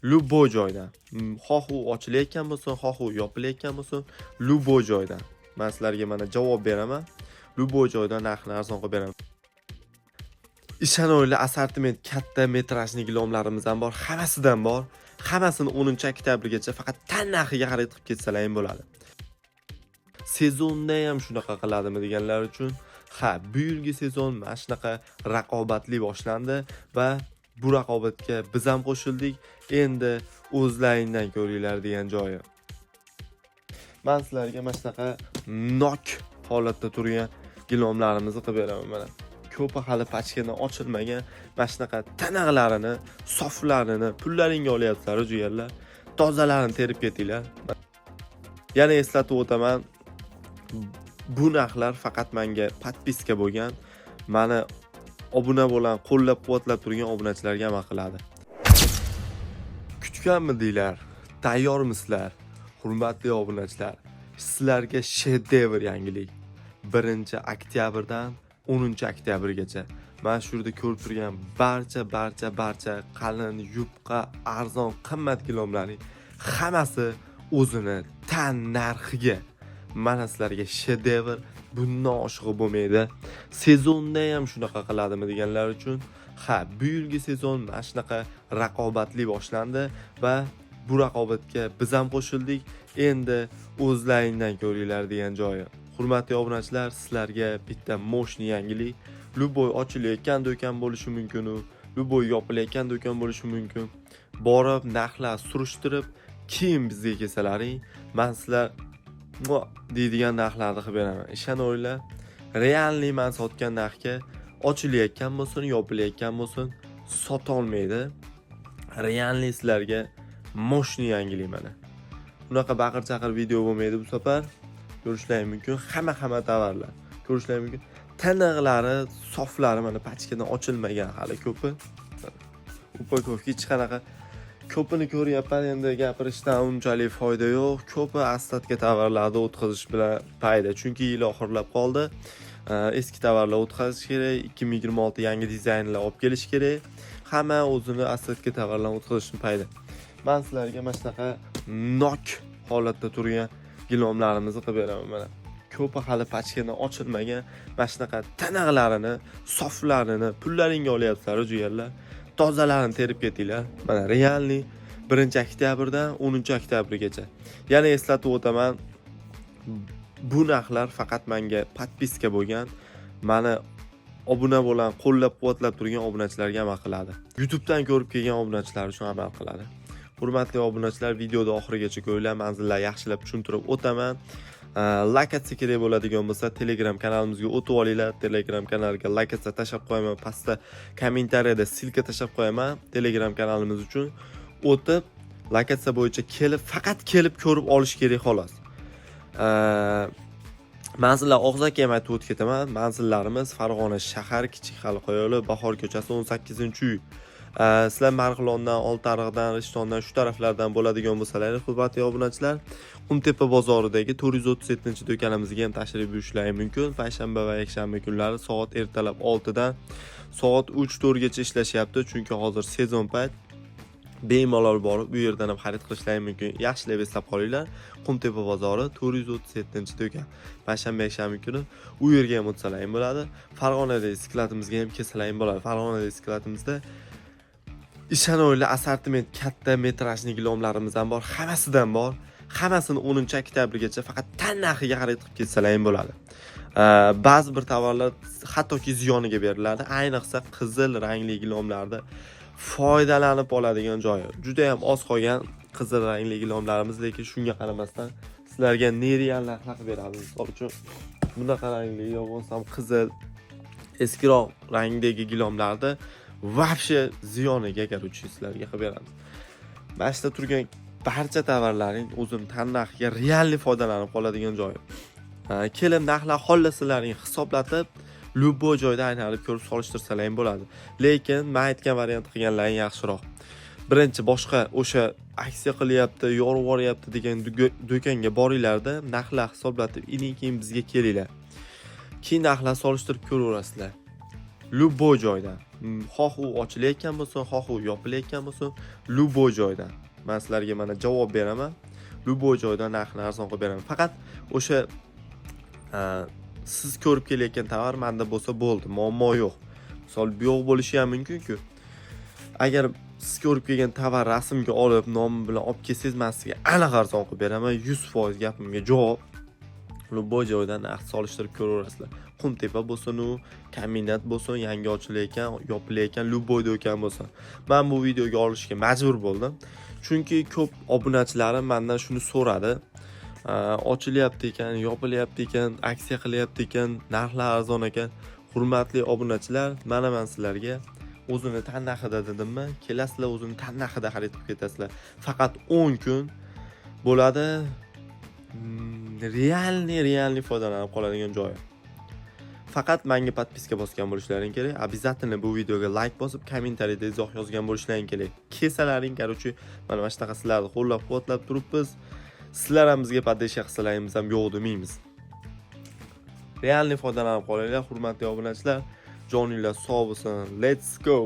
любой joydan. Xoh u ochilayotgan bo'lsin, xoh u yopilayotgan bo'lsin, любой joydan. Men sizlarga mana javob beraman. любой joydan narxni arzon qilib beraman. Ishoninglar, assortiment katta metrajli gilomlarimiz ham bor, hammasidan bor. Hammasini 10-oktyabrgacha faqat tan narxiga xarid qilib ketsalaring bo'ladi. Sezonda ham shunaqa qiladimi deganlar uchun, ha, bu yilgi sezon mana shunaqa raqobatli boshlandi va bu raqobatga biz ham qo'shildik. Endi o'zlaringdan ko'ringlar degan joyi. Men sizlarga mana shunaqa nok holatda turgan gilomlarimizni qilib beraman mana. Ko'pi hali pachkadan ochilmagan mana shunaqa tanaqlarini, soflarini pullaringga olyapsizlar jigarlar. Tozalarini terib ketinglar. Yana eslatib o'taman, bu narxlar faqat menga podpiska bo'lgan, meni obuna bo'lgan, qo'llab-quvvatlab turgan obunachilarga amal qiladi. Kutganmidinglar? Tayyormisizlar? Hurmatli obunachilar, sizlarga shedevr yangilik. 1-oktyabrdan 10-oktyabrgacha mana shu yerda ko'rib turgan barcha qalin, yupqa, arzon, qimmat gilomlarning hammasi o'zini tan narxiga. Mana sizlarga shedevr, bundan oshig'i bo'lmaydi. Sezonda ham shunaqa qiladimi deganlar uchun, ha, bu yilgi sezon mana shunaqa raqobatli boshlandi va bu raqobatga biz ham qo'shildik. Endi o'zlaringdan ko'ringlar degan joyi. Hurmatli obunachilar, sizlarga bitta moshni yangilik. Любой ochilayotgan do'kon bo'lishi mumkin, любой yopilayotgan do'kon bo'lishi mumkin. Borib, narxlar surishtirib, keyin bizga kelsalaring, men sizlar deydigan narxlarni qilib beraman. Ishoninglar, realniy men sotgan narxga ochilayotgan bo'lsin, yopilayotgan bo'lsin, sota olmaydi. Realniy sizlarga moshni yangilik mana. Bunaqa baqir-chaqir video bo'lmaydi bu safar. Ko'rishlaring mumkin, hamma tovarlar. Ko'rishlaring mumkin. Tanaqlari, soflari mana pachkadan ochilmagan hali ko'pi. Upakovka hech qanaqa ko'pini ko'ryapman, endi gapirishdan unchalik foyda yo'q. Ko'pi ostatga tovarlarni o'tkazish bilan payda, chunki yil oxirlab qoldi. Eski tovarlar o'tkazish kerak, 2026 yangi dizaynlar olib kelish kerak. Hamma o'zini ostatga tovarlarni o'tkazishni payda. Men sizlarga mana shunaqa nok holatda turgan gilomlarimizni qilib beraman mana. Ko'pi hali pachkadan ochilmagan mana shunaqa tanaqlarini, soflarini pullaringga olyapsizlar jigarlar. Tozalarini terib ketinglar. Mana realniy 1-oktyabrdan 10-oktyabrgacha. Yana eslatib o'taman, bu narxlar faqat menga podpiska bo'lgan, meni obuna bo'lgan, qo'llab-quvvatlab turgan obunachilarga amal qiladi. YouTubedan ko'rib kelgan obunachilar uchun amal qiladi. Hurmatli obunachilar, videoda oxirigacha ko'ringlar, manzillar yaxshilab tushuntirib o'taman. Like atsa kerak bo'ladigan bo'lsa, Telegram kanalimizga o'tib olinglar. Telegram kanaliga like atsa tashab qo'yaman, pastda kommentariyada silka tashab qo'yaman. Telegram kanalimiz uchun o'tib, like atsa bo'yicha faqat kelib ko'rib olish kerak xolos. Manzillar og'zaki ham aytib o'tib ketaman. Manzillarimiz Farg'ona shahar, Kichik Xalqi yo'li, Bahor ko'chasi 18-uy. Sizlar Marg'ilondan, Oltiariqdan, Rishtondan, shu taraflardan bo'ladigan bo'lsalaringiz, hurmatli obunachilar, Qumtepa bozoridagi 437-do'konimizga ham tashrif buyurishlaringiz mumkin. Payshanba va yakshanba kunlari soat ertalab 6 dan soat 3-4 gacha ishlashyapti, chunki hozir sezon payt. Bemalol borib, bu yerdan ham xarid qilishlaringiz mumkin. Yaxshilab eslab qolinglar. Qumtepa bozori 437-do'kon. Payshanba yakshanba kuni u yerga ham o'tsalaring bo'ladi. Farg'onada istiklatimizga ham kelsalaring bo'ladi. Farg'onada istiklatimizda ishoninglar, assortiment katta metrajli gilomlarimiz ham bor, hammasidan bor. Hammasini 10-oktyabrgacha faqat tan narxiga xarid qilib ketsalaring bo'ladi. Ba'zi bir tovarlar hattoki ziyoniga beriladi. Ayniqsa qizil rangli gilomlarda foydalanib oladigan joyi. Juda ham oz qolgan qizil rangli gilomlarimiz, lekin shunga qaramasdan sizlarga nereal narxlar qilib beramiz. Misol uchun bunaqa rangli yo'g'onsam qizil eskiroq rangdagi gilomlarda vobshe ziyoniga garuvchi sizlarga qilib beramiz. Mana shunda turgan barcha tovarlaring o'zini tan narxiga realli foydalanib qoladigan joyi. Kelib narxlar xohlasalaring hisoblatib, любой joyda aylanib ko'rib solishtirsalaring bo'ladi. Lekin men aytgan variant qilganlaring yaxshiroq. Birinchi boshqa o'sha aksiya qilyapti, yorib yuboryapti degan do'konga boringlarda, narxlar hisoblatib, keyin bizga kelinglar. Keyin narxlar solishtirib ko'raverasizlar. Любой joydan. xoh u ochilayotgan bo'lsin, xoh u yopilayotgan bo'lsin, любой joydan. Men sizlarga mana javob beraman. любой joydan narxni arzon qilib beraman. Faqat o'sha siz ko'rib kelayotgan tovar menda bo'lsa bo'ldi, muammo yo'q. Misol bu yo'q bo'lishi ham mumkin-ku. Agar siz ko'rib kelgan tovar rasmga olib, nomi bilan olib kelsangiz, men sizga aniq arzon qilib beraman. 100% gapimga javob. любой joydan narx solishtirib ko'raverasizlar. Qumtepa bo'lsin u, kombinat bo'lsin, yangi ochilayotgan, yopilayotgan любой do'kon bo'lsin. Men bu videoga olishga majbur bo'ldim. Chunki ko'p obunachilarim mendan shuni so'radi. Ochilyapti ekan, yopilyapti ekan, aksiya qilyapti ekan, narxlar arzon ekan. Hurmatli obunachilar, mana men sizlarga o'zini tan narxida dedimmi? Kelasizlar o'zini tan narxida xarid qilib ketasizlar. Faqat 10 kun bo'ladi. Realniy foydalanib qoladigan joyi. Faqat menga podpiska bosgan bo'lishlaring kerak. Обязательно bu videoga like bosib, kommentariyada izoh yozgan bo'lishlaring kerak. Kesalaring, qarochi, mana shunaqa sizlarni qo'llab-quvvatlab turibmiz. Sizlar ham bizga podдержка qilsalaringiz ham yo'q demaymiz. Realniy foydalanib qolinglar, hurmatli obunachilar. Joninglar sog' bo'lsin. Let's go.